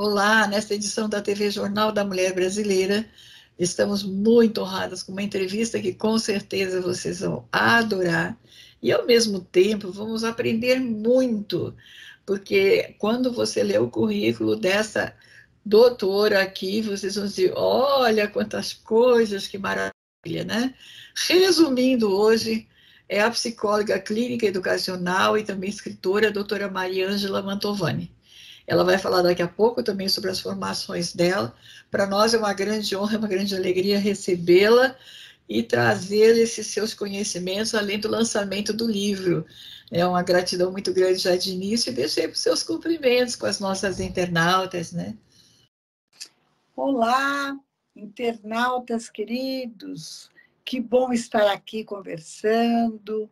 Olá, nesta edição da TV Jornal da Mulher Brasileira, estamos muito honradas com uma entrevista que com certeza vocês vão adorar e, ao mesmo tempo, vamos aprender muito, porque quando você lê o currículo dessa doutora aqui, vocês vão dizer, olha quantas coisas, que maravilha, né? Resumindo, hoje é a psicóloga clínica educacional e também escritora, a doutora Maria Ângela Mantovani. Ela vai falar daqui a pouco também sobre as formações dela. Para nós é uma grande honra, uma grande alegria recebê-la e trazer esses seus conhecimentos, além do lançamento do livro. É uma gratidão muito grande já de início e deixei para os seus cumprimentos com as nossas internautas, né? Olá, internautas queridos. Que bom estar aqui conversando,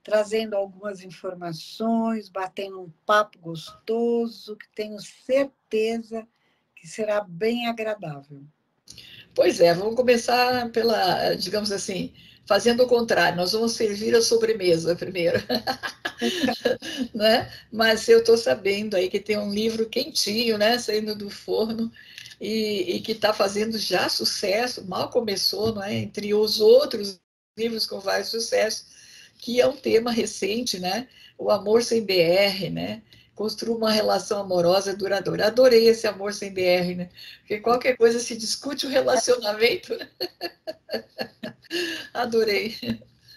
trazendo algumas informações, batendo um papo gostoso, que tenho certeza que será bem agradável. Pois é, vamos começar pela, digamos assim, fazendo o contrário, nós vamos servir a sobremesa primeiro, né? Mas eu estou sabendo aí que tem um livro quentinho, né, saindo do forno, e que está fazendo já sucesso, mal começou, não é? Entre os outros livros com vários sucessos, que é um tema recente, né? O amor sem BR, né? Construa uma relação amorosa duradoura. Adorei esse amor sem BR, né? Porque qualquer coisa se discute o relacionamento. Adorei.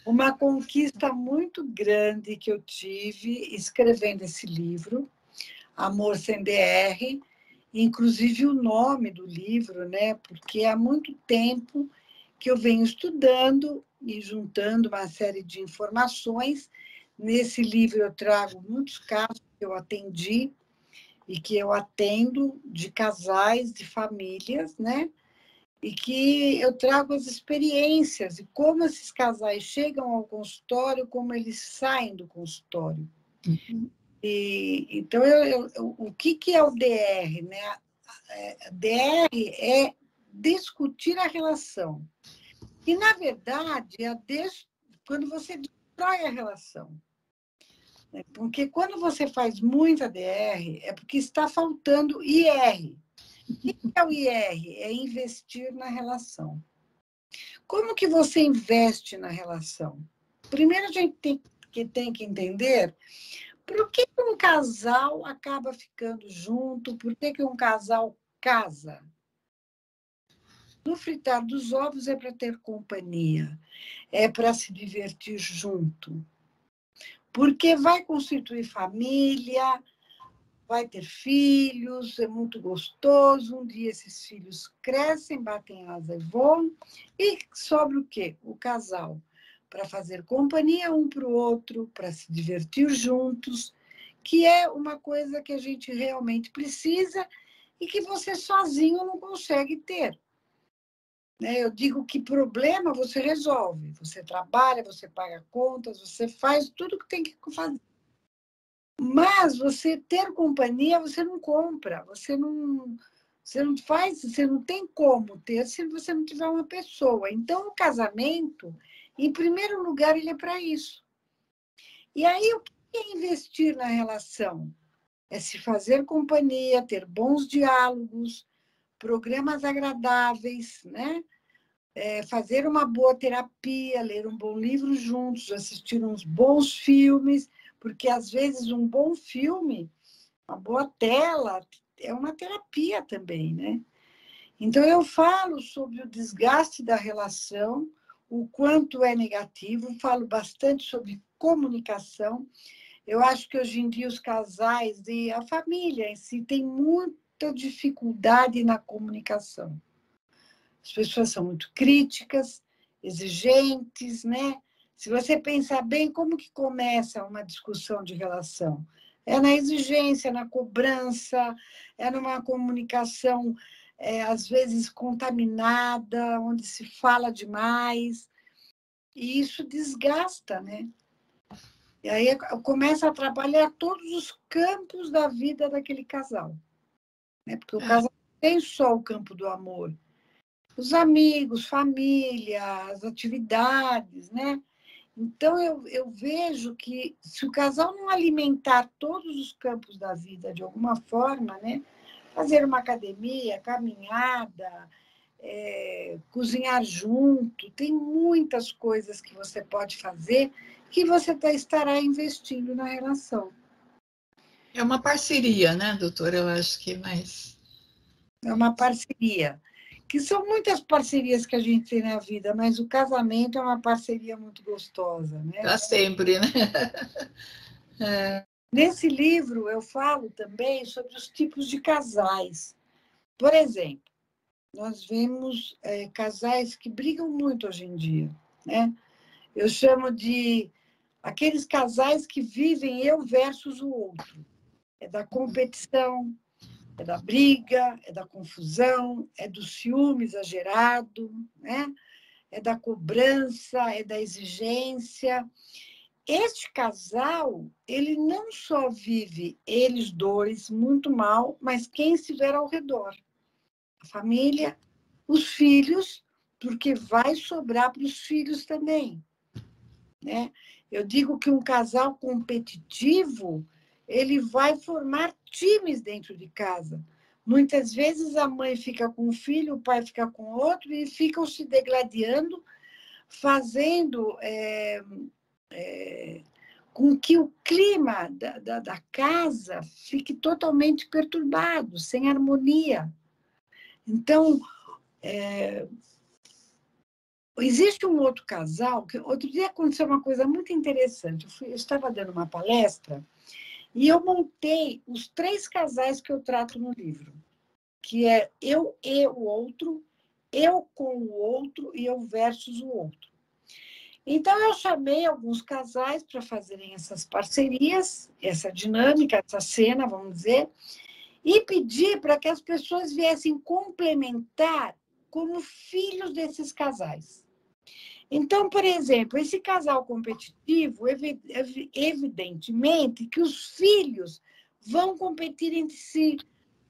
Uma conquista muito grande que eu tive escrevendo esse livro, Amor Sem BR, inclusive o nome do livro, né? Porque há muito tempo que eu venho estudando e juntando uma série de informações. Nesse livro eu trago muitos casos que eu atendi e que eu atendo de casais, de famílias, né? E que eu trago as experiências e como esses casais chegam ao consultório, como eles saem do consultório. Uhum. Então, o que é o DR? Né? DR é discutir a relação. E, na verdade, quando você destrói a relação. Porque quando você faz muita DR, é porque está faltando IR. O que é o IR? É investir na relação. Como que você investe na relação? Primeiro, a gente tem que entender por que um casal acaba ficando junto, por que um casal casa. No fritar dos ovos é para ter companhia, é para se divertir junto. Porque vai constituir família, vai ter filhos, é muito gostoso. Um dia esses filhos crescem, batem asa e voam. E sobra o quê? O casal, para fazer companhia um para o outro, para se divertir juntos, que é uma coisa que a gente realmente precisa e que você sozinho não consegue ter. Eu digo que problema você resolve. Você trabalha, você paga contas, você faz tudo que tem que fazer. Mas você ter companhia, você não compra, você não faz, você não tem como ter se você não tiver uma pessoa. Então, o casamento, em primeiro lugar, ele é para isso. E aí, o que é investir na relação? É se fazer companhia, ter bons diálogos, programas agradáveis, né? Fazer uma boa terapia, ler um bom livro juntos, assistir uns bons filmes, porque às vezes um bom filme, uma boa tela, é uma terapia também, né? Então eu falo sobre o desgaste da relação, o quanto é negativo, falo bastante sobre comunicação. Eu acho que hoje em dia os casais e a família em si têm muita dificuldade na comunicação. As pessoas são muito críticas, exigentes, né? Se você pensar bem, como que começa uma discussão de relação? É na exigência, na cobrança, é numa comunicação, às vezes, contaminada, onde se fala demais, e isso desgasta, né? E aí começa a trabalhar todos os campos da vida daquele casal, né? Porque o casal não tem só o campo do amor, os amigos, família, as atividades, né? Então, eu vejo que se o casal não alimentar todos os campos da vida de alguma forma, né, fazer uma academia, caminhada, cozinhar junto. Tem muitas coisas que você pode fazer que você estará investindo na relação. É uma parceria, né, doutora? Eu acho que mais... É uma parceria. Que são muitas parcerias que a gente tem na vida, mas o casamento é uma parceria muito gostosa, né? Para sempre, né? Nesse livro, eu falo também sobre os tipos de casais. Por exemplo, nós vemos casais que brigam muito hoje em dia, né? Eu chamo de aqueles casais que vivem eu versus o outro. É da competição, é da briga, é da confusão, é do ciúme exagerado, né? É da cobrança, é da exigência. Este casal, ele não só vive eles dois muito mal, mas quem estiver ao redor. A família, os filhos, porque vai sobrar para os filhos também, né? Eu digo que um casal competitivo, ele vai formar times dentro de casa. Muitas vezes a mãe fica com um filho, o pai fica com outro, e ficam se degladiando, fazendo com que o clima da casa fique totalmente perturbado, sem harmonia. Então, existe um outro casal, que outro dia aconteceu uma coisa muito interessante. Eu estava dando uma palestra e eu montei os 3 casais que eu trato no livro, que é eu e o outro, eu com o outro e eu versus o outro. Então, eu chamei alguns casais para fazerem essas parcerias, essa dinâmica, essa cena, vamos dizer, e pedi para que as pessoas viessem complementar como filhos desses casais. Então, por exemplo, esse casal competitivo, evidentemente que os filhos vão competir entre si,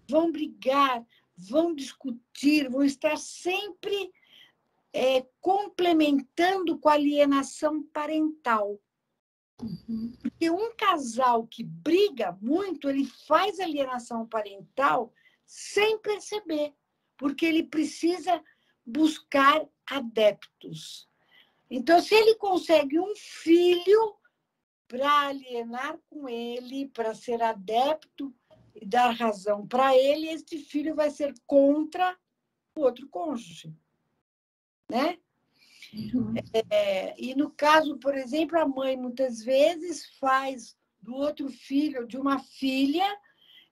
vão brigar, vão discutir, vão estar sempre complementando com a alienação parental. Porque um casal que briga muito, ele faz alienação parental sem perceber, porque ele precisa buscar adeptos. Então, se ele consegue um filho para alienar com ele, para ser adepto e dar razão para ele, este filho vai ser contra o outro cônjuge, né? E no caso, por exemplo, a mãe muitas vezes faz do outro filho, de uma filha,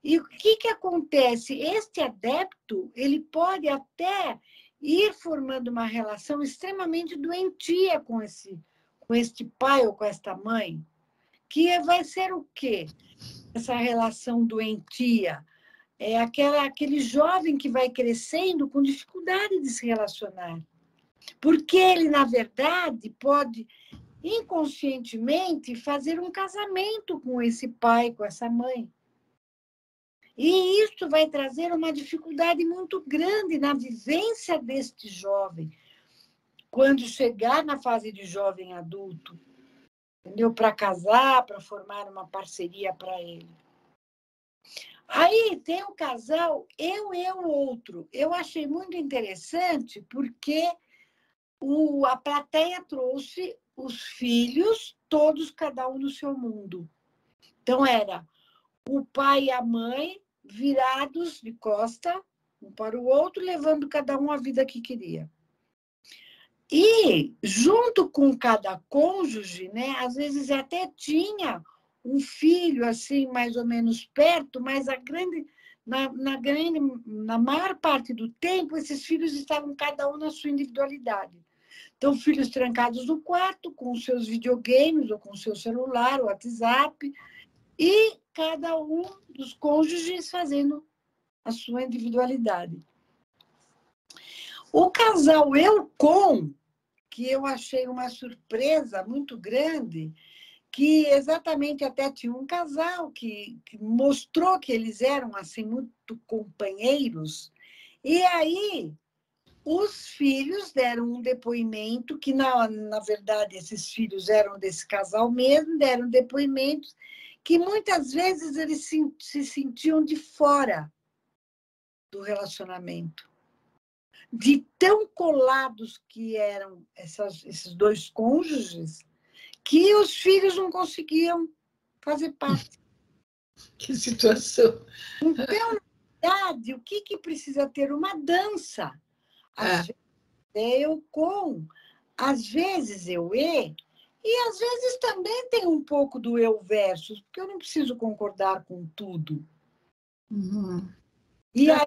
e o que acontece? Este adepto, ele pode até ir formando uma relação extremamente doentia com este pai ou com esta mãe, que vai ser o quê? Essa relação doentia é aquele jovem que vai crescendo com dificuldade de se relacionar. Porque ele, na verdade, pode inconscientemente fazer um casamento com esse pai, com essa mãe. E isso vai trazer uma dificuldade muito grande na vivência deste jovem, quando chegar na fase de jovem adulto, entendeu? Para casar, para formar uma parceria para ele. Aí tem o casal eu e o outro. Eu achei muito interessante porque a plateia trouxe os filhos, todos, cada um no seu mundo. Então, era o pai e a mãe virados de costa, um para o outro, levando cada um a vida que queria. E, junto com cada cônjuge, né, às vezes até tinha um filho, assim, mais ou menos perto, mas na maior parte do tempo, esses filhos estavam cada um na sua individualidade. Então, filhos trancados no quarto, com os seus videogames, ou com o seu celular, o WhatsApp, e cada um dos cônjuges fazendo a sua individualidade. O casal eu com, que eu achei uma surpresa muito grande, que exatamente até tinha um casal que mostrou que eles eram assim muito companheiros, e aí os filhos deram um depoimento, que na verdade esses filhos eram desse casal mesmo, deram depoimentos que muitas vezes eles se sentiam de fora do relacionamento. De tão colados que eram esses dois cônjuges, que os filhos não conseguiam fazer parte. Que situação. Então, na verdade, o que precisa ter? Uma dança. Às vezes eu com, às vezes eu e às vezes também tem um pouco do eu versus, porque eu não preciso concordar com tudo. Uhum. E aí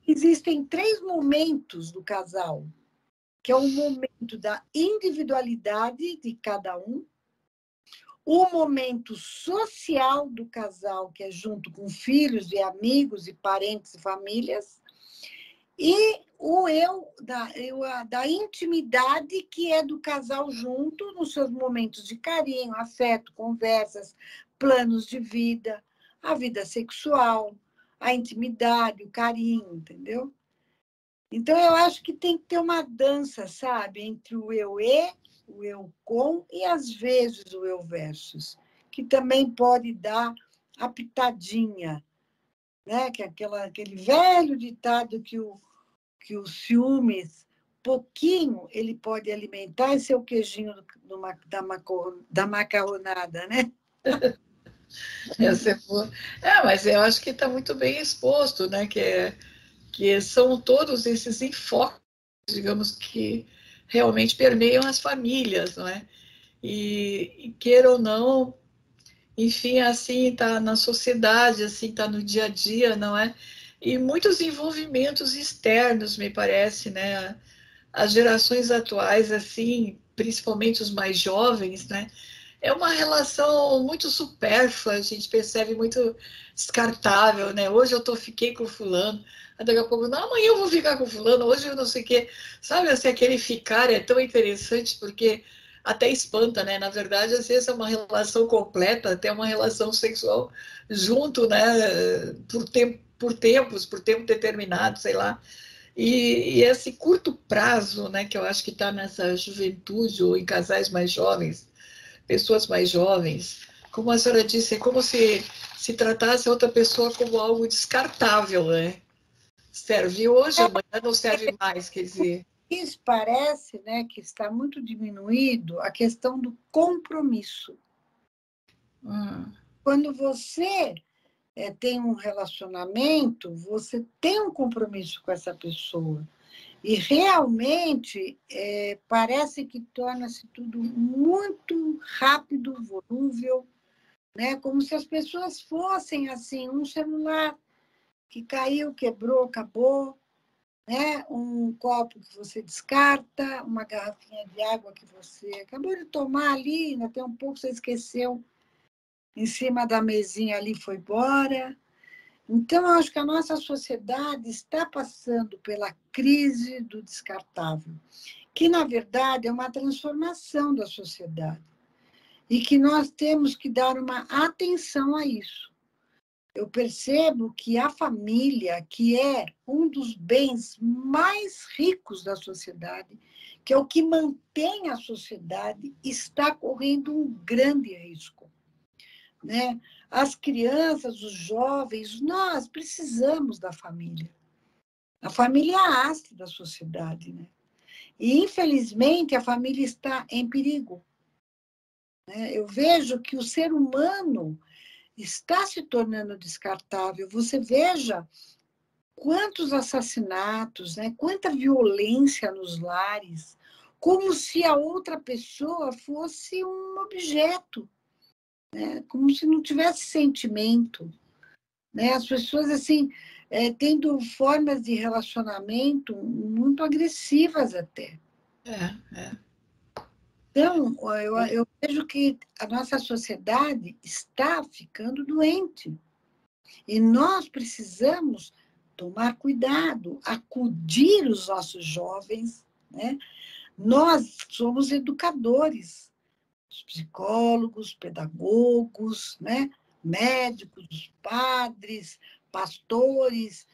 existem 3 momentos do casal, que é o momento da individualidade de cada um, o momento social do casal, que é junto com filhos e amigos e parentes e famílias, e o eu da intimidade, que é do casal junto, nos seus momentos de carinho, afeto, conversas, planos de vida, a vida sexual, a intimidade, o carinho, entendeu? Então, eu acho que tem que ter uma dança, sabe? Entre o eu e, o eu com e, às vezes, o eu versus, que também pode dar a pitadinha, né? Que é aquele velho ditado que o ciúmes, pouquinho, ele pode alimentar esse é o queijinho da macarronada, né? Mas eu acho que está muito bem exposto, né? Que são todos esses enfoques, digamos, que realmente permeiam as famílias, não é? E queira ou não, enfim, assim está na sociedade, assim está no dia a dia, não é? E muitos envolvimentos externos, me parece, né? As gerações atuais, assim, principalmente os mais jovens, né? É uma relação muito supérflua, a gente percebe muito descartável, né? Hoje fiquei com fulano, daqui a pouco, não, amanhã eu vou ficar com fulano, hoje eu não sei o quê. Sabe, assim, aquele ficar é tão interessante porque até espanta, né? Na verdade, às vezes é uma relação completa, até uma relação sexual junto, né? Por tempo determinado, sei lá. E esse curto prazo, né, que eu acho que está nessa juventude ou em casais mais jovens, pessoas mais jovens, como a senhora disse, é como se tratasse a outra pessoa como algo descartável, né? Serve hoje, amanhã não serve mais, quer dizer. Isso parece, né, que está muito diminuído a questão do compromisso. Quando você tem um relacionamento, você tem um compromisso com essa pessoa. E realmente parece que torna-se tudo muito rápido, volúvel, né? Como se as pessoas fossem assim, um celular que caiu, quebrou, acabou, né? Um copo que você descarta, uma garrafinha de água que você acabou de tomar ali, ainda tem um pouco, você esqueceu, em cima da mesinha ali, foi embora. Então, eu acho que a nossa sociedade está passando pela crise do descartável, que, na verdade, é uma transformação da sociedade e que nós temos que dar uma atenção a isso. Eu percebo que a família, que é um dos bens mais ricos da sociedade, que é o que mantém a sociedade, está correndo um grande risco, né? As crianças, os jovens, nós precisamos da família. A família é a haste da sociedade, né? E, infelizmente, a família está em perigo, né? Eu vejo que o ser humano está se tornando descartável. Você veja quantos assassinatos, né? Quanta violência nos lares, como se a outra pessoa fosse um objeto, né? Como se não tivesse sentimento, né? As pessoas assim tendo formas de relacionamento muito agressivas até. É. Então, eu vejo que a nossa sociedade está ficando doente. E nós precisamos tomar cuidado, acudir os nossos jovens, né? Nós somos educadores, psicólogos, pedagogos, né? Médicos, padres, pastores,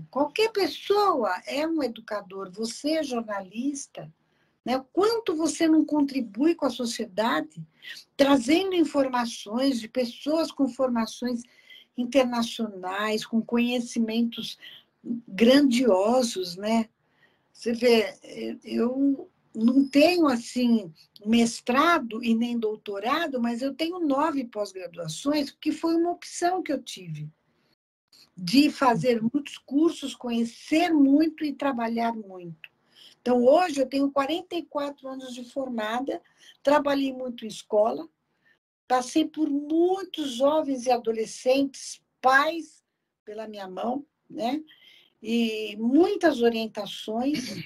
qualquer pessoa é um educador. Você é jornalista, né? O quanto você não contribui com a sociedade, trazendo informações de pessoas com formações internacionais, com conhecimentos grandiosos, né? Você vê, eu não tenho, assim, mestrado e nem doutorado, mas eu tenho 9 pós-graduações, que foi uma opção que eu tive, de fazer muitos cursos, conhecer muito e trabalhar muito. Então, hoje, eu tenho 44 anos de formada, trabalhei muito em escola, passei por muitos jovens e adolescentes, pais, pela minha mão, né? E muitas orientações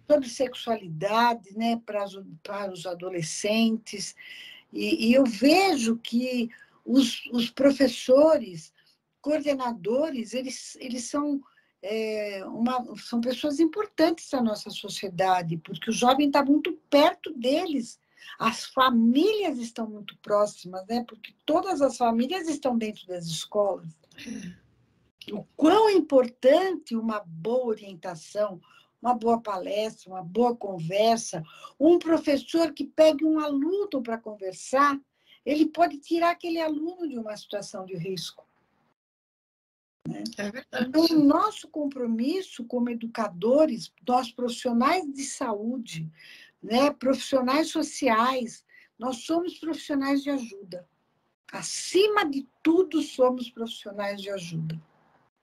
sobre sexualidade, né, para os adolescentes. E eu vejo que os professores, coordenadores, eles são, são pessoas importantes da nossa sociedade, porque o jovem está muito perto deles. As famílias estão muito próximas, né? Porque todas as famílias estão dentro das escolas. O quão importante uma boa orientação, uma boa palestra, uma boa conversa, um professor que pegue um aluno para conversar, ele pode tirar aquele aluno de uma situação de risco. Né? É verdade. Então, o nosso compromisso como educadores, nós profissionais de saúde, né, profissionais sociais, nós somos profissionais de ajuda. Acima de tudo, somos profissionais de ajuda.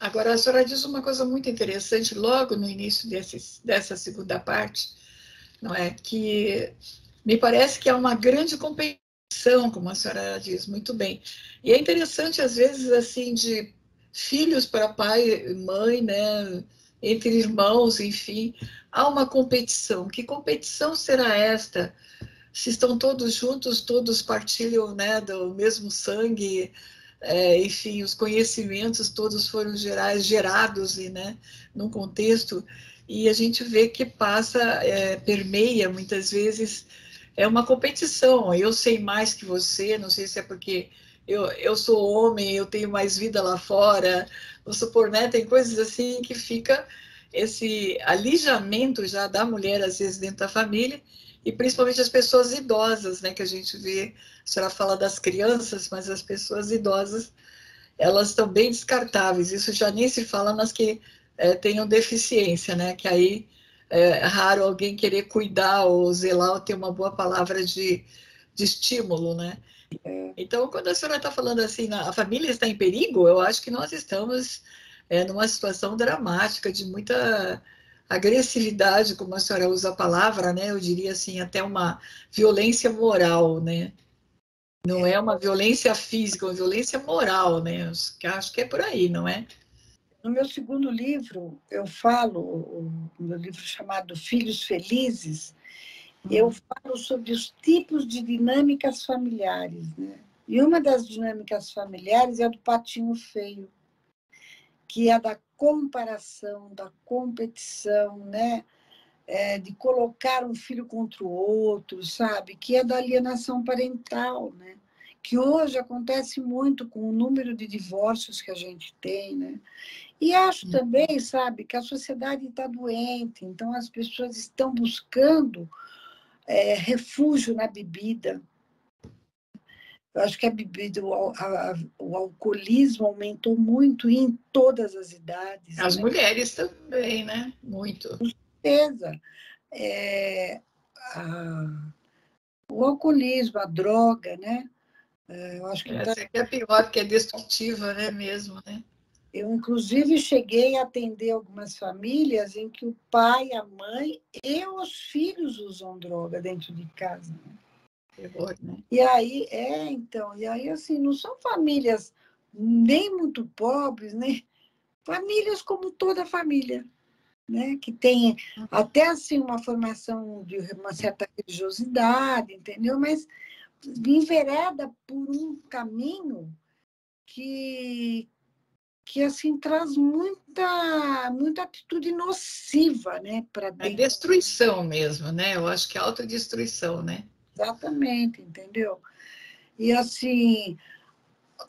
Agora, a senhora diz uma coisa muito interessante logo no início dessa segunda parte, não é? Que me parece que é uma grande competição, como a senhora diz muito bem. E é interessante, às vezes, assim, de filhos para pai e mãe, né? Entre irmãos, enfim, há uma competição. Que competição será esta? Se estão todos juntos, todos partilham, né, do mesmo sangue, enfim, os conhecimentos todos foram gerados e, né, num contexto, e a gente vê que permeia muitas vezes, é uma competição. Eu sei mais que você, não sei se é porque eu sou homem, eu tenho mais vida lá fora, vamos supor, né, tem coisas assim que fica esse alijamento já da mulher, às vezes, dentro da família, e principalmente as pessoas idosas, né, que a gente vê, a senhora fala das crianças, mas as pessoas idosas, elas estão bem descartáveis, isso já nem se fala nas que tenham deficiência, né, que aí é raro alguém querer cuidar ou zelar ou ter uma boa palavra de estímulo, né. Então, quando a senhora está falando assim, a família está em perigo, eu acho que nós estamos numa situação dramática, de muita agressividade, como a senhora usa a palavra, né? Eu diria assim, até uma violência moral, né? Não é uma violência física, é uma violência moral, né? Eu acho que é por aí, não é? No meu segundo livro, eu falo, o meu livro chamado Filhos Felizes, eu falo sobre os tipos de dinâmicas familiares, né? E uma das dinâmicas familiares é a do patinho feio, que é a da comparação, da competição, né? De colocar um filho contra o outro, sabe? Que é da alienação parental, né? Que hoje acontece muito com o número de divórcios que a gente tem, né? E acho também, sabe, que a sociedade está doente, então as pessoas estão buscando refúgio na bebida. Eu acho que a bebida, o alcoolismo aumentou muito em todas as idades. As né? mulheres também, né? Muito. Com certeza. O alcoolismo, a droga, né? Eu acho que Essa aqui é a pior, porque é destrutiva, né? Mesmo, né? Eu, inclusive, cheguei a atender algumas famílias em que o pai, a mãe e os filhos usam droga dentro de casa. Né? Terror, né? E aí, assim, não são famílias nem muito pobres, né? Famílias como toda família, né? Que tem até, assim, uma formação de uma certa religiosidade, entendeu? Mas envereda por um caminho que assim traz muita atitude nociva, né, para É dentro. destruição mesmo, né? Eu acho que é autodestruição, né? Exatamente, entendeu? E assim,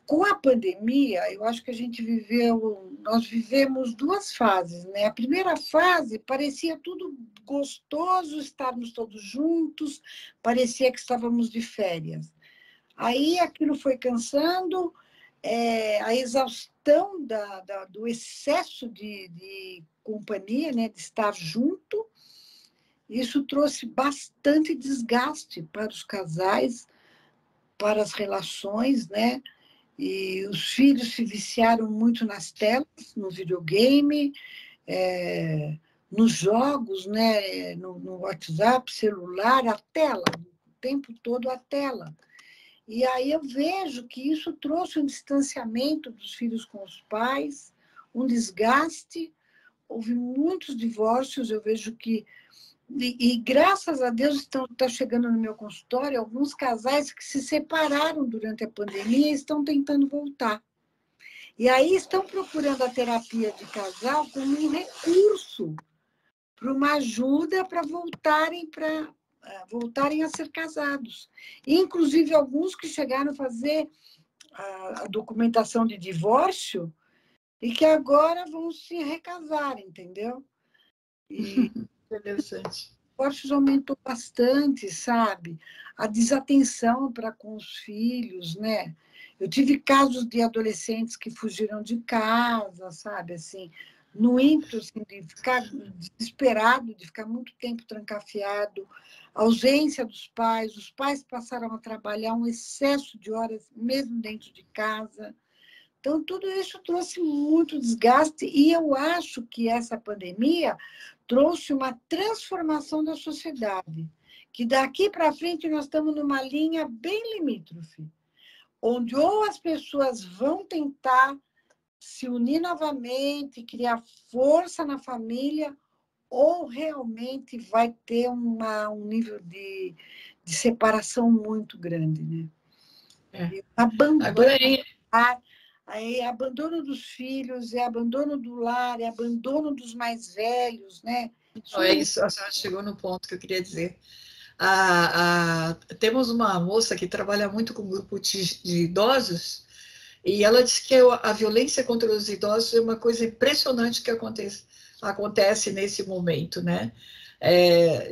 com a pandemia, eu acho que nós vivemos 2 fases, né? A primeira fase parecia tudo gostoso, estarmos todos juntos, parecia que estávamos de férias. Aí aquilo foi cansando, a exaustão do excesso de companhia, né, de estar junto. Isso trouxe bastante desgaste para os casais, para as relações, né? E os filhos se viciaram muito nas telas, no videogame, nos jogos, né? No WhatsApp, celular, a tela, o tempo todo a tela. E aí eu vejo que isso trouxe um distanciamento dos filhos com os pais, um desgaste, houve muitos divórcios, eu vejo que... E graças a Deus está chegando no meu consultório alguns casais que se separaram durante a pandemia e estão tentando voltar. E aí estão procurando a terapia de casal como um recurso para uma ajuda para voltarem a ser casados. Inclusive, alguns que chegaram a fazer a documentação de divórcio e que agora vão se recasar, entendeu? E Interessante. o divórcio aumentou bastante, sabe? A desatenção para com os filhos, né? Eu tive casos de adolescentes que fugiram de casa, sabe? Assim, no ímpeto assim, de ficar desesperado, de ficar muito tempo trancafiado, a ausência dos pais, os pais passaram a trabalhar um excesso de horas, mesmo dentro de casa. Então, tudo isso trouxe muito desgaste e eu acho que essa pandemia trouxe uma transformação da sociedade, que daqui para frente nós estamos numa linha bem limítrofe, onde ou as pessoas vão tentar se unir novamente, criar força na família, ou realmente vai ter um nível de separação muito grande, né? Abandono. Agora, Aí, abandono dos filhos, abandono do lar, abandono dos mais velhos, né? é isso, a senhora chegou no ponto que eu queria dizer. Temos uma moça que trabalha muito com um grupo de idosos e ela diz que a violência contra os idosos é uma coisa impressionante que acontece nesse momento, né?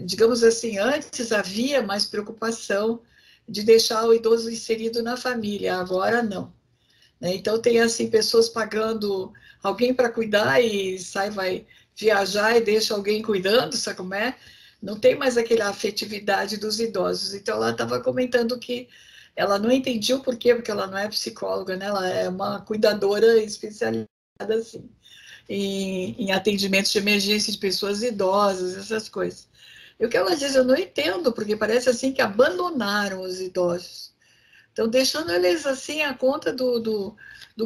Digamos assim, antes havia mais preocupação de deixar o idoso inserido na família, agora não. Né? Então tem assim pessoas pagando alguém para cuidar e vai viajar e deixa alguém cuidando, sabe como é? Não tem mais aquela afetividade dos idosos. Então ela estava comentando que ela não entendia o porquê, porque ela não é psicóloga, né? Ela é uma cuidadora especializada assim, em atendimentos de emergência de pessoas idosas, essas coisas. E o que ela diz, eu não entendo, porque parece assim que abandonaram os idosos. Então, deixando eles assim à conta do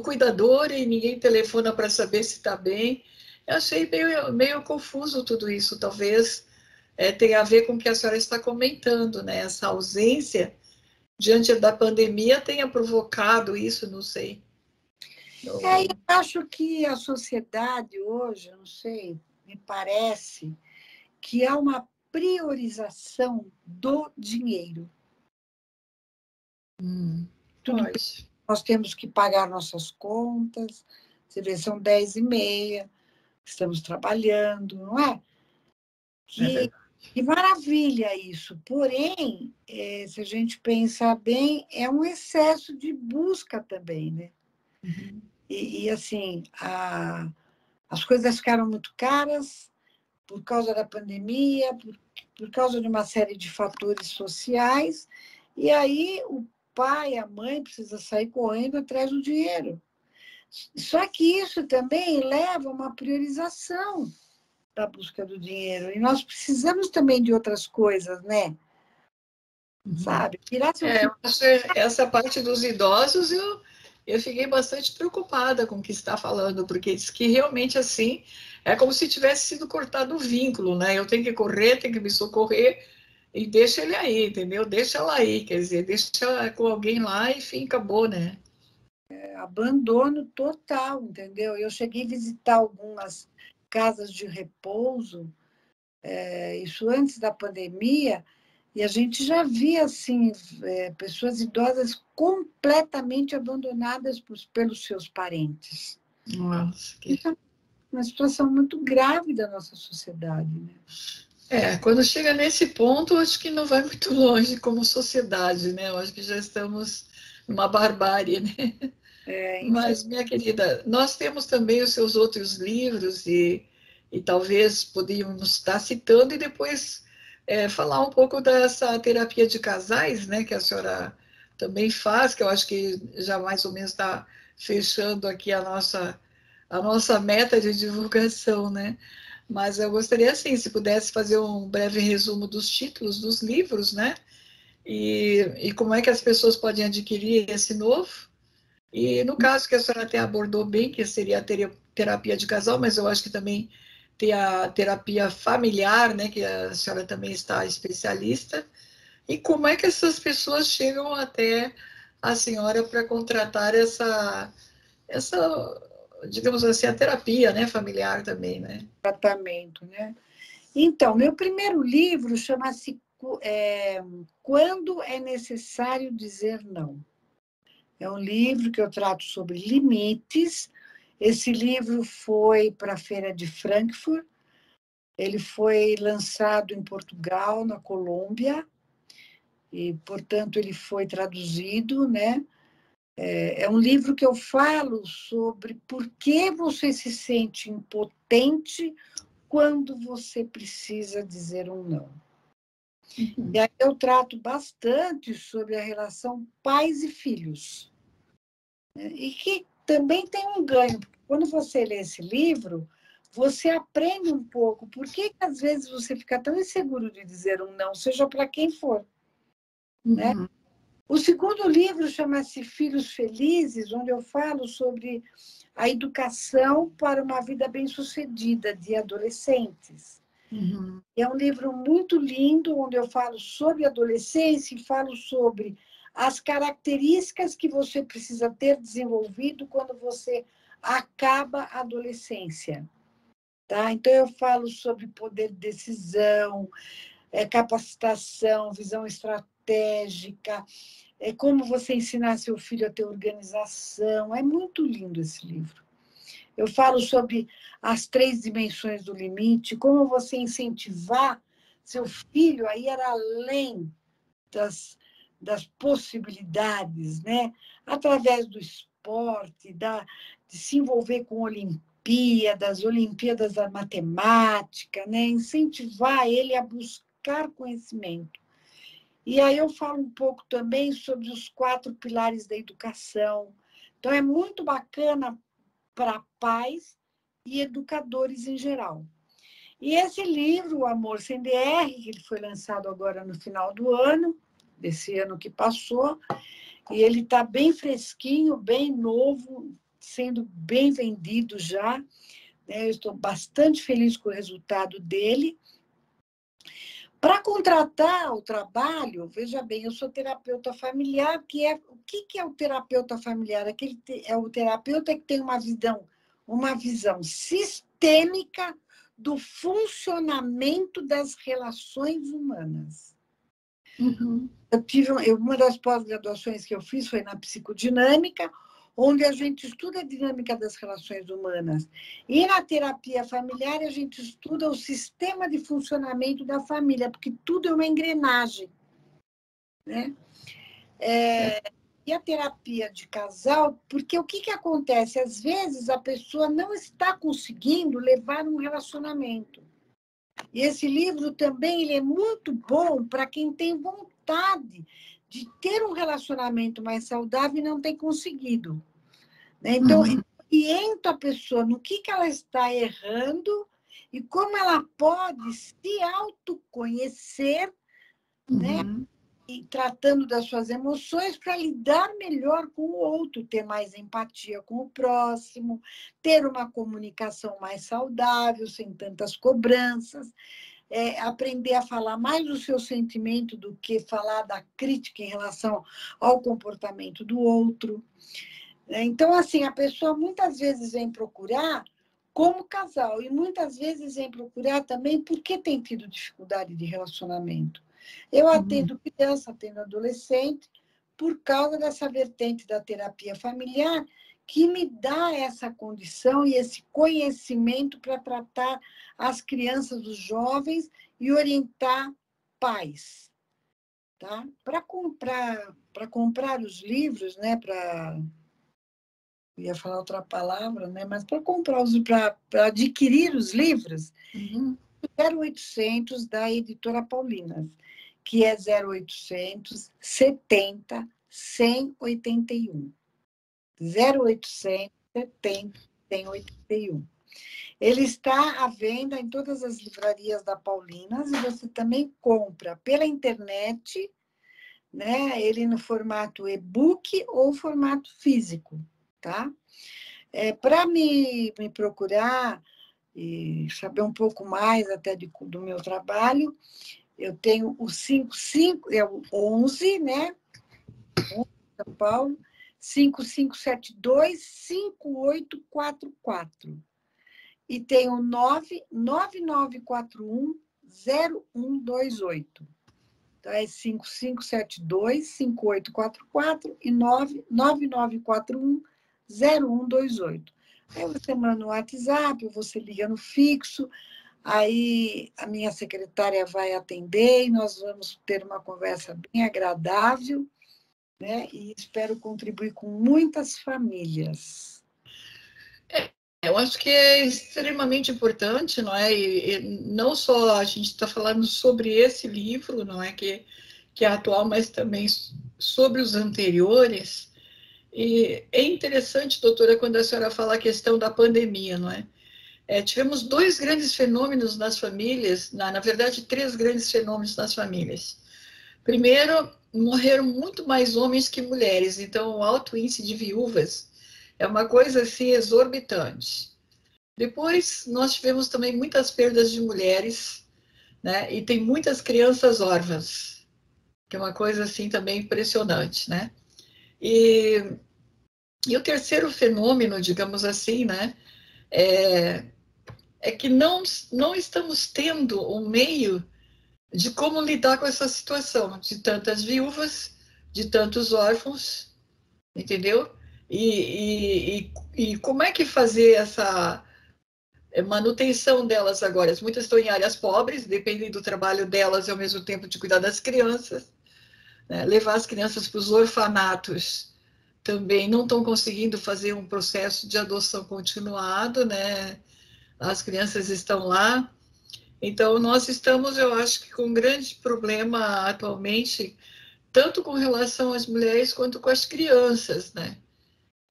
cuidador e ninguém telefona para saber se está bem. Eu achei meio confuso tudo isso. Talvez tenha a ver com o que a senhora está comentando, né? Essa ausência diante da pandemia tenha provocado isso, não sei. Eu acho que a sociedade hoje, não sei, me parece que há uma priorização do dinheiro. Tudo bem, nós temos que pagar nossas contas, você vê, são 10h30, estamos trabalhando, não é? Que maravilha isso. Porém, se a gente pensar bem, é um excesso de busca também, né? Uhum. E assim, as coisas ficaram muito caras por causa da pandemia, por causa de uma série de fatores sociais, e aí o pai, a mãe precisa sair correndo atrás do dinheiro. Só que isso também leva a uma priorização da busca do dinheiro. E nós precisamos também de outras coisas, né? Sabe? Essa parte dos idosos, eu fiquei bastante preocupada com o que está falando, porque diz que realmente assim é como se tivesse sido cortado o vínculo, né? Eu tenho que correr, tenho que me socorrer e deixa ele aí, entendeu? Deixa ela aí, quer dizer, deixa com alguém lá e enfim, acabou, né? Abandono total, entendeu? Eu cheguei a visitar algumas casas de repouso, isso antes da pandemia, e a gente já via assim, pessoas idosas completamente abandonadas pelos seus parentes. Nossa, Isso é uma situação muito grave da nossa sociedade, né? Quando chega nesse ponto, acho que não vai muito longe como sociedade, né? Eu acho que já estamos numa barbárie, né? Mas, minha querida, nós temos também os seus outros livros e talvez podíamos estar citando e depois falar um pouco dessa terapia de casais, né, que a senhora também faz, que eu acho que já mais ou menos está fechando aqui a nossa meta de divulgação, né? Mas eu gostaria, assim, se pudesse fazer um breve resumo dos títulos dos livros, né? E como é que as pessoas podem adquirir esse novo. E no caso que a senhora até abordou bem, que seria a terapia de casal, mas eu acho que também tem a terapia familiar, né, que a senhora também está especialista. E como é que essas pessoas chegam até a senhora para contratar essa, digamos assim, a terapia, né, familiar também, né? Tratamento, né? Então, meu primeiro livro chama-se Quando é Necessário Dizer Não. É um livro que eu trato sobre limites. Esse livro foi para a Feira de Frankfurt. Ele foi lançado em Portugal, na Colômbia, e, portanto, ele foi traduzido, né? É um livro que eu falo sobre por que você se sente impotente quando você precisa dizer um não. E aí eu trato bastante sobre a relação pais e filhos. E que também tem um ganho, porque quando você lê esse livro, você aprende um pouco por que às vezes você fica tão inseguro de dizer um não, seja para quem for, né? Uhum. O segundo livro chama-se Filhos Felizes, onde eu falo sobre a educação para uma vida bem-sucedida de adolescentes. Uhum. É um livro muito lindo, onde eu falo sobre adolescência e falo sobre as características que você precisa ter desenvolvido quando você acaba a adolescência. Tá? Então, eu falo sobre poder de decisão, capacitação, visão estratégica, como você ensinar seu filho a ter organização. É muito lindo esse livro. Eu falo sobre as 3 dimensões do limite, como você incentivar seu filho a ir além das possibilidades, né? Através do esporte, de se envolver com Olimpíadas da matemática, né? Incentivar ele a buscar conhecimento. E aí eu falo um pouco também sobre os 4 pilares da educação. Então, é muito bacana para pais e educadores em geral. E esse livro, O Amor Sem DR, que ele foi lançado agora no final do ano, desse ano que passou, e ele está bem fresquinho, bem novo, sendo bem vendido já, né? Eu estou bastante feliz com o resultado dele. Para contratar o trabalho, veja bem, eu sou terapeuta familiar, o que é o terapeuta familiar? É o terapeuta que tem uma visão sistêmica do funcionamento das relações humanas. Uhum. Uma das pós-graduações que eu fiz foi na psicodinâmica, onde a gente estuda a dinâmica das relações humanas. E na terapia familiar, a gente estuda o sistema de funcionamento da família, porque tudo é uma engrenagem, né? E a terapia de casal, porque o que acontece? Às vezes, a pessoa não está conseguindo levar um relacionamento. E esse livro também ele é muito bom para quem tem vontade de ter um relacionamento mais saudável e não tem conseguido, né? Então, Uhum. orienta a pessoa no que ela está errando e como ela pode se autoconhecer, né? Uhum. E tratando das suas emoções para lidar melhor com o outro, ter mais empatia com o próximo, ter uma comunicação mais saudável, sem tantas cobranças. Aprender a falar mais do seu sentimento do que falar da crítica em relação ao comportamento do outro. Então, assim, a pessoa muitas vezes vem procurar como casal e muitas vezes vem procurar também porque tem tido dificuldade de relacionamento. Eu Uhum. atendo criança, atendo adolescente, por causa dessa vertente da terapia familiar que me dá essa condição e esse conhecimento para tratar as crianças, os jovens e orientar pais, tá? Para comprar os livros, né, ia falar outra palavra, né? Mas para comprar para adquirir os livros, 0800 da Editora Paulinas, que é 0800 70 181. 0800 70 181. Ele está à venda em todas as livrarias da Paulinas e você também compra pela internet, né? Ele no formato e-book ou formato físico, tá? Para me procurar e saber um pouco mais até do meu trabalho, eu tenho o 55, é o 11, né? São Paulo, 5572-5844. E tem o 99941-0128. Então, é 5572-5844 e 99941-0128. Aí você manda no WhatsApp, você liga no fixo, aí a minha secretária vai atender e nós vamos ter uma conversa bem agradável, né? E espero contribuir com muitas famílias. Eu acho que é extremamente importante, não é? E não só a gente está falando sobre esse livro, não é que é atual, mas também sobre os anteriores. E é interessante, doutora, quando a senhora fala a questão da pandemia, não é? Tivemos dois grandes fenômenos nas famílias, na verdade, três grandes fenômenos nas famílias. Primeiro, morreram muito mais homens que mulheres, então o alto índice de viúvas é uma coisa assim exorbitante. Depois, nós tivemos também muitas perdas de mulheres, né? E tem muitas crianças órfãs, que é uma coisa assim também impressionante, né? E o terceiro fenômeno, digamos assim, né? É que não estamos tendo um meio de como lidar com essa situação de tantas viúvas, de tantos órfãos, entendeu? E como é que fazer essa manutenção delas agora? Muitas estão em áreas pobres, dependem do trabalho delas e ao mesmo tempo de cuidar das crianças, né? Levar as crianças para os orfanatos também não estão conseguindo fazer um processo de adoção continuado, né? As crianças estão lá. Então, nós estamos, eu acho que com um grande problema atualmente, tanto com relação às mulheres quanto com as crianças, né?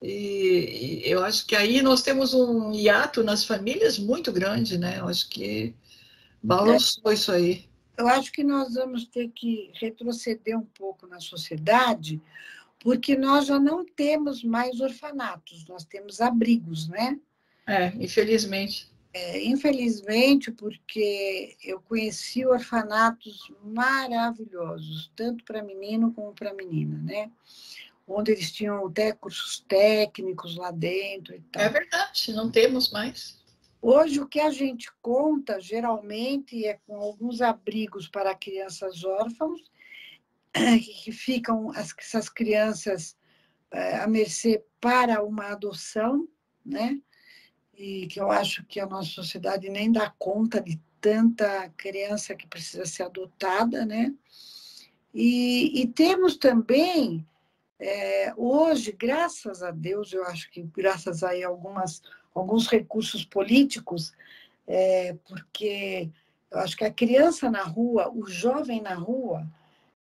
E eu acho que aí nós temos um hiato nas famílias muito grande, né? Eu acho que balançou isso aí. Eu acho que nós vamos ter que retroceder um pouco na sociedade, porque nós já não temos mais orfanatos, nós temos abrigos, né? Infelizmente. Infelizmente, porque eu conheci orfanatos maravilhosos, tanto para menino como para menina, né? Onde eles tinham até cursos técnicos lá dentro e tal. É verdade, não temos mais. Hoje, o que a gente conta, geralmente, é com alguns abrigos para crianças órfãs, que ficam essas crianças à mercê para uma adoção, né? E que eu acho que a nossa sociedade nem dá conta de tanta criança que precisa ser adotada, né? E temos também, hoje, graças a Deus, eu acho que graças a alguns recursos políticos, porque eu acho que a criança na rua, o jovem na rua,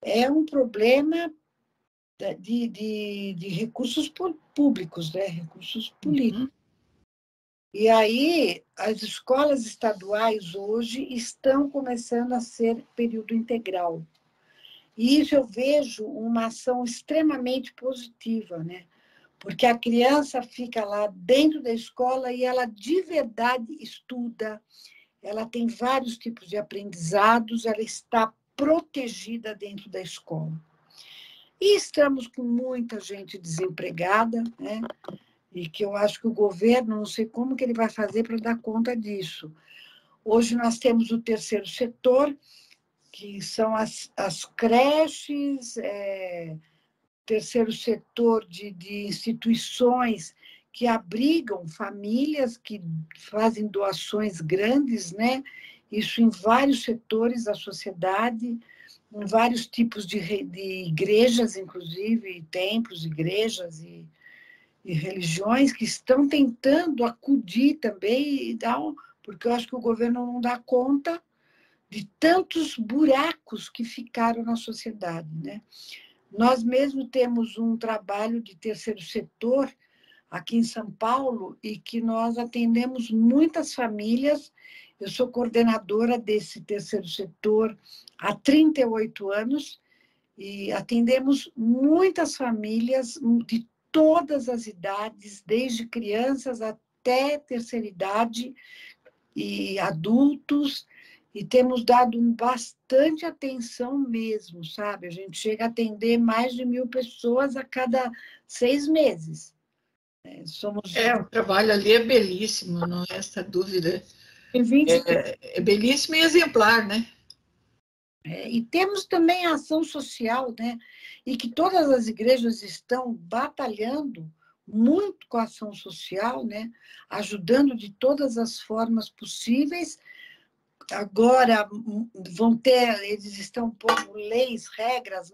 é um problema de recursos públicos, né? Recursos políticos. E aí, as escolas estaduais hoje estão começando a ser período integral. E isso eu vejo uma ação extremamente positiva, né? Porque a criança fica lá dentro da escola e ela de verdade estuda, ela tem vários tipos de aprendizados, ela está protegida dentro da escola. E estamos com muita gente desempregada, né? E que eu acho que o governo, não sei como que ele vai fazer para dar conta disso. Hoje nós temos o terceiro setor, que são as creches, terceiro setor de instituições que abrigam famílias que fazem doações grandes, né? Isso em vários setores da sociedade, em vários tipos de igrejas, inclusive, templos, igrejas e religiões que estão tentando acudir também, e dar porque eu acho que o governo não dá conta de tantos buracos que ficaram na sociedade, né? Nós mesmo temos um trabalho de terceiro setor aqui em São Paulo e que nós atendemos muitas famílias. Eu sou coordenadora desse terceiro setor há 38 anos e atendemos muitas famílias de todas as idades, desde crianças até terceira idade e adultos, e temos dado bastante atenção mesmo, sabe? A gente chega a atender mais de 1.000 pessoas a cada 6 meses. Somos O trabalho ali é belíssimo, não resta dúvida. 20. É belíssimo e exemplar, né? E temos também a ação social, né? E que todas as igrejas estão batalhando muito com a ação social, né? Ajudando de todas as formas possíveis. Agora eles estão pondo leis, regras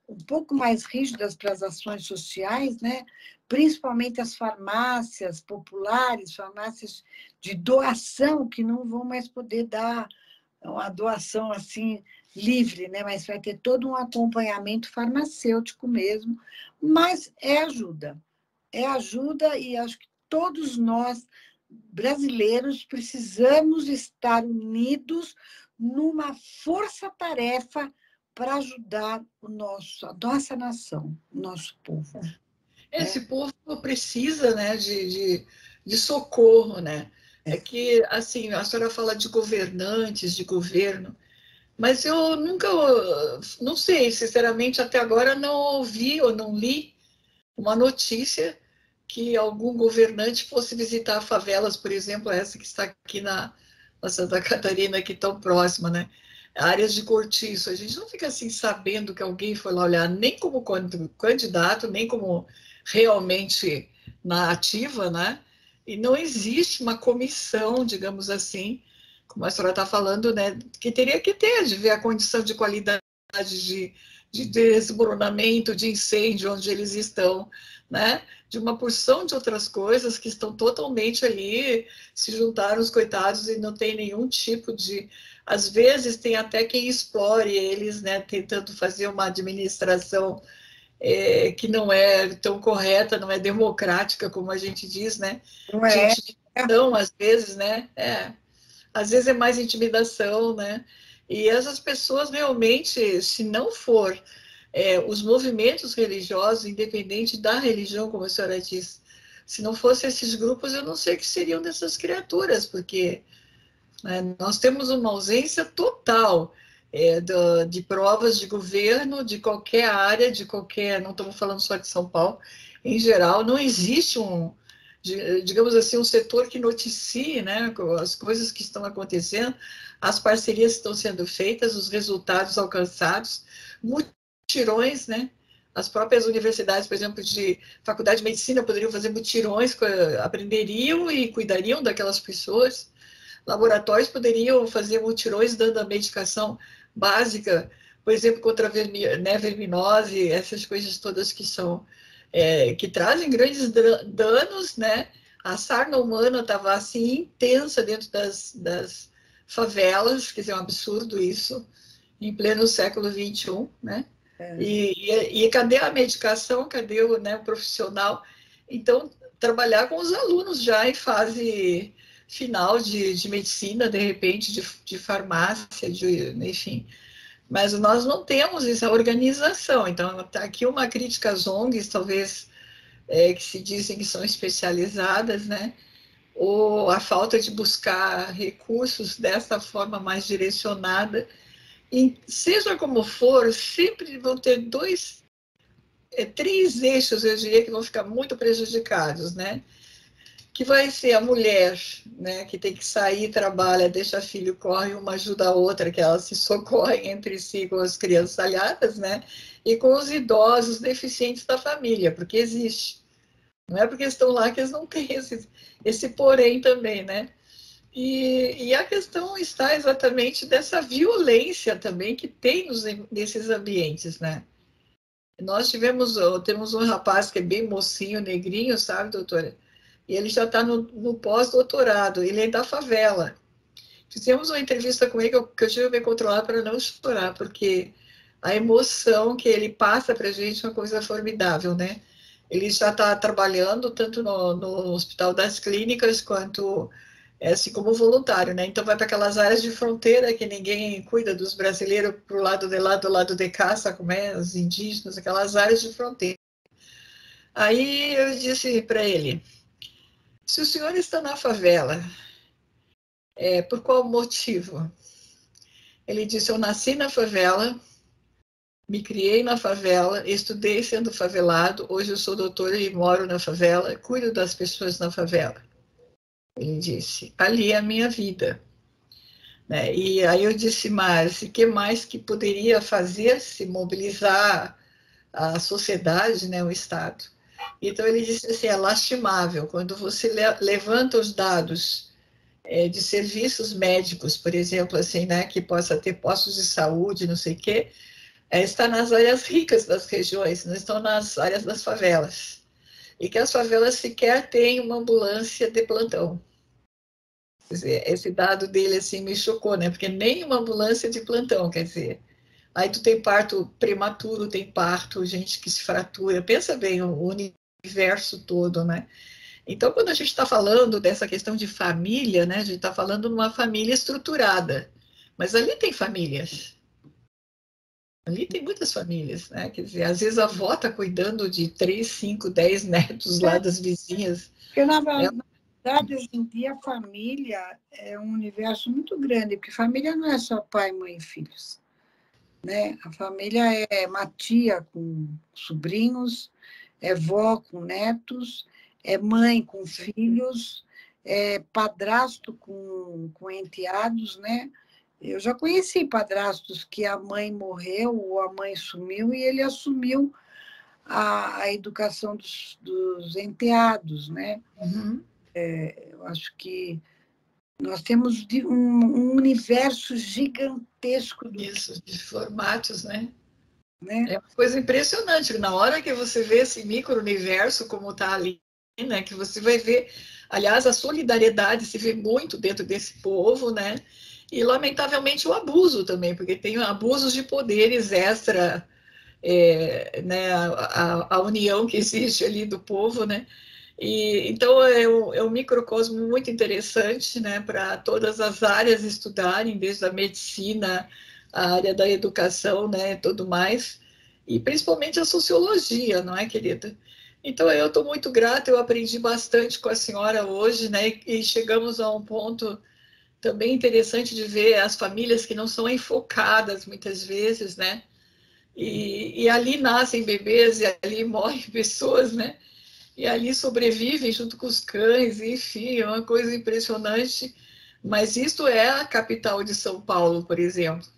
um pouco mais rígidas para as ações sociais, né? Principalmente as farmácias populares, farmácias de doação, que não vão mais poder dar uma doação assim livre, né? Mas vai ter todo um acompanhamento farmacêutico mesmo. Mas é ajuda e acho que todos nós brasileiros precisamos estar unidos numa força-tarefa para ajudar a nossa nação, o nosso povo. Esse povo precisa, né, de socorro, né? É que, assim, a senhora fala de governantes, de governo, mas eu nunca, não sei, sinceramente, até agora não ouvi ou não li uma notícia que algum governante fosse visitar favelas, por exemplo, essa que está aqui na Santa Catarina, aqui tão próxima, né? Áreas de cortiço. A gente não fica assim sabendo que alguém foi lá olhar, nem como candidato, nem como realmente na ativa, né? E não existe uma comissão, digamos assim, como a senhora está falando, né? Que teria que ter, de ver a condição de qualidade de desmoronamento, de incêndio onde eles estão, né? De uma porção de outras coisas que estão totalmente ali, se juntaram os coitados e não tem nenhum tipo de... Às vezes tem até quem explore eles, né? Tentando fazer uma administração que não é tão correta, não é democrática, como a gente diz, né? Não De é? intimidação, às vezes, né? Às vezes é mais intimidação, né? E essas pessoas realmente, se não for os movimentos religiosos, independente da religião, como a senhora disse, se não fossem esses grupos, eu não sei o que seriam dessas criaturas, porque nós temos uma ausência total de provas de governo, de qualquer área, de qualquer, não estamos falando só de São Paulo, em geral, não existe digamos assim, um setor que noticie, né, as coisas que estão acontecendo, as parcerias que estão sendo feitas, os resultados alcançados, mutirões, né? As próprias universidades, por exemplo, de faculdade de medicina poderiam fazer mutirões, aprenderiam e cuidariam daquelas pessoas. Laboratórios poderiam fazer mutirões dando a medicação básica, por exemplo, contra a verminose, essas coisas todas que são que trazem grandes danos, né? A sarna humana estava assim intensa dentro das favelas, quer dizer, é um absurdo isso, em pleno século XXI, né? E cadê a medicação? Cadê o profissional? Então, trabalhar com os alunos já em fase final de medicina, de repente, de farmácia, enfim. Mas nós não temos essa organização. Então, está aqui uma crítica às ONGs, talvez, que se dizem que são especializadas, né? Ou a falta de buscar recursos dessa forma mais direcionada. E, seja como for, sempre vão ter três eixos, eu diria, que vão ficar muito prejudicados, né? Que vai ser a mulher, né, que tem que sair, trabalha, deixa filho, corre, uma ajuda a outra, que elas se socorrem entre si com as crianças alhadas, né, e com os idosos deficientes da família, porque existe. Não é porque estão lá que eles não têm esse porém também, né. E a questão está exatamente dessa violência também que tem nesses ambientes, né. Nós temos um rapaz que é bem mocinho, negrinho, sabe, doutora? E ele já está no pós-doutorado, ele é da favela. Fizemos uma entrevista com ele que eu tive que me controlar para não chorar, porque a emoção que ele passa para a gente é uma coisa formidável, né? Ele já está trabalhando tanto no Hospital das Clínicas quanto assim como voluntário, né? Então vai para aquelas áreas de fronteira que ninguém cuida dos brasileiros para o lado de lá, do lado de cá, sabe como é? Os indígenas, aquelas áreas de fronteira. Aí eu disse para ele, se o senhor está na favela, por qual motivo? Ele disse, eu nasci na favela, me criei na favela, estudei sendo favelado, hoje eu sou doutor e moro na favela, cuido das pessoas na favela. Ele disse, ali é a minha vida. Né? E aí eu disse, Márcio, o que mais que poderia fazer se mobilizar a sociedade, né, o Estado? Então ele disse assim, é lastimável, quando você levanta os dados de serviços médicos, por exemplo, assim, né, que possa ter postos de saúde, não sei o quê, está nas áreas ricas das regiões, não estão nas áreas das favelas. E que as favelas sequer têm uma ambulância de plantão. Quer dizer, esse dado dele assim me chocou, né? Porque nem uma ambulância de plantão, quer dizer. Aí tu tem parto prematuro, tem parto, gente que se fratura. Pensa bem, o universo todo, né? Então, quando a gente está falando dessa questão de família, né? A gente está falando de uma família estruturada. Mas ali tem famílias. Ali tem muitas famílias, né? Quer dizer, às vezes a avó está cuidando de 3, 5, 10 netos lá das vizinhas. Porque, na verdade, hoje em dia, a família é um universo muito grande, porque família não é só pai, mãe e filhos. Né? A família é uma tia com sobrinhos, é vó com netos, é mãe com filhos, é padrasto com enteados, né? Eu já conheci padrastos que a mãe morreu ou a mãe sumiu e ele assumiu a educação dos enteados, né? Uhum. Eu acho que nós temos um universo gigantesco Isso, de formatos, né? né? É uma coisa impressionante. Na hora que você vê esse micro-universo como está ali, né? Que você vai ver, aliás, a solidariedade se vê muito dentro desse povo, né? E, lamentavelmente, o abuso também, porque tem abusos de poderes extra, né? A união que existe ali do povo, né? E, então, é um microcosmo muito interessante, né? Para todas as áreas estudarem, desde a medicina, a área da educação, né? Tudo mais e principalmente a sociologia, não é, querida? Então, eu estou muito grata, eu aprendi bastante com a senhora hoje, né? E chegamos a um ponto também interessante de ver as famílias que não são enfocadas muitas vezes, né? E ali nascem bebês e ali morrem pessoas, né? E ali sobrevivem junto com os cães, enfim, é uma coisa impressionante. Mas isto é a capital de São Paulo, por exemplo.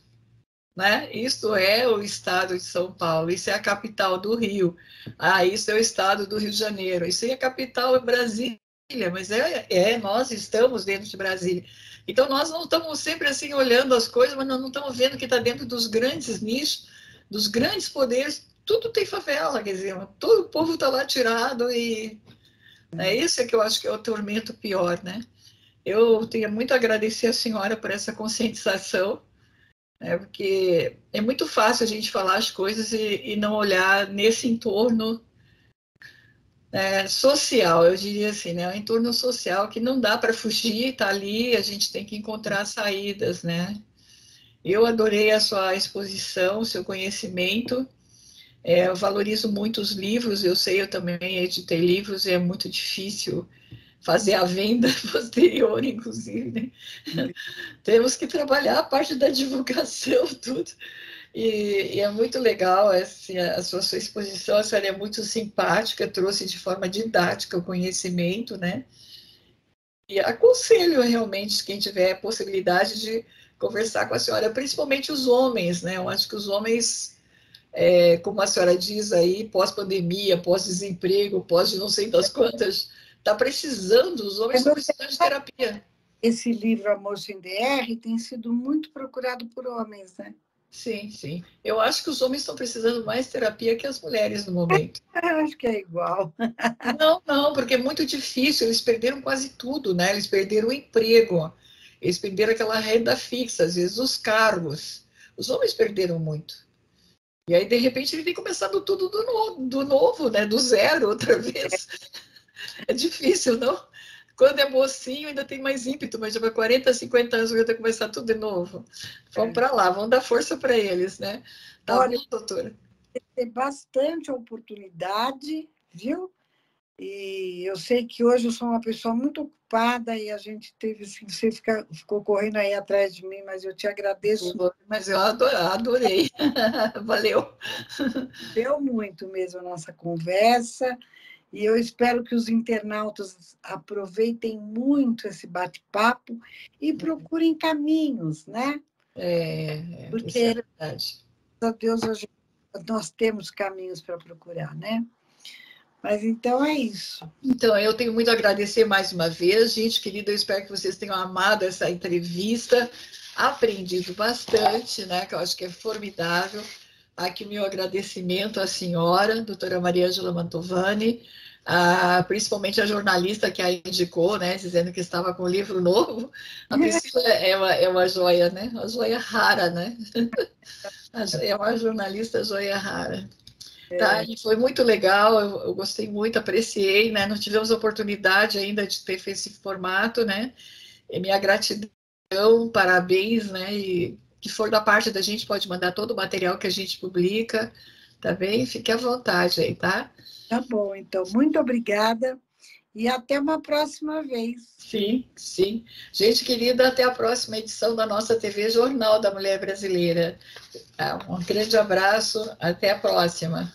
Né? Isto é o estado de São Paulo, isso é a capital do Rio, isso é o estado do Rio de Janeiro, isso é a capital é Brasília, mas nós estamos dentro de Brasília. Então nós não estamos sempre assim olhando as coisas, mas nós não estamos vendo que está dentro dos grandes nichos, dos grandes poderes, tudo tem favela, quer dizer, todo o povo está lá tirado e é isso que eu acho que é o tormento pior, né? Eu tenho muito a agradecer a senhora por essa conscientização, porque é muito fácil a gente falar as coisas e não olhar nesse entorno social, eu diria assim, né? Um entorno social que não dá para fugir, está ali, a gente tem que encontrar saídas, né? Eu adorei a sua exposição, o seu conhecimento, eu valorizo muito os livros, eu sei, eu também editei livros, e é muito difícil fazer a venda posterior, inclusive, né? Temos que trabalhar a parte da divulgação, tudo. E é muito legal assim, a sua exposição, a senhora é muito simpática, trouxe de forma didática o conhecimento, né? E aconselho realmente quem tiver a possibilidade de conversar com a senhora, principalmente os homens, né? Eu acho que os homens, como a senhora diz aí, pós-pandemia, pós-desemprego, pós de não sei das quantas, está precisando, os homens estão precisando de terapia. Esse livro Amor Sem DR tem sido muito procurado por homens, né? Sim, sim. Eu acho que os homens estão precisando mais terapia que as mulheres no momento. Acho que é igual. Não, não, porque é muito difícil. Eles perderam quase tudo, né? Eles perderam o emprego, eles perderam aquela renda fixa, às vezes os cargos. Os homens perderam muito. E aí, de repente, ele tem começado tudo do novo, né? Do zero, outra vez. É difícil, não? Quando é mocinho, ainda tem mais ímpeto, mas já vai 40, 50 anos, vai ter que começar tudo de novo. Vamos para lá, vamos dar força para eles, né? Tá Olha, bom, doutora? tem bastante oportunidade, viu? E eu sei que hoje eu sou uma pessoa muito ocupada e a gente teve, você ficou correndo aí atrás de mim, mas eu te agradeço. Mas eu adorei. Valeu. Deu muito mesmo a nossa conversa e eu espero que os internautas aproveitem muito esse bate-papo e procurem caminhos, né? Isso é Porque, verdade. a Deus, hoje nós temos caminhos para procurar, né? Mas então é isso. Então, eu tenho muito a agradecer mais uma vez, gente querida. Eu espero que vocês tenham amado essa entrevista, aprendido bastante, né? Que eu acho que é formidável. Aqui o meu agradecimento à senhora, doutora Maria Ângela Mantovani, principalmente a jornalista que a indicou, né? Dizendo que estava com um livro novo. A Priscila é uma joia, né? Uma joia rara, né? É uma jornalista joia rara. Tá, e foi muito legal, eu gostei muito, apreciei, né? Não tivemos oportunidade ainda de ter feito esse formato, né? E minha gratidão, parabéns, né? E que for da parte da gente, pode mandar todo o material que a gente publica, tá bem? Fique à vontade aí, tá? Tá bom, então, muito obrigada e até uma próxima vez. Sim, sim. Gente querida, até a próxima edição da nossa TV Jornal da Mulher Brasileira. Tá? Um grande abraço, até a próxima.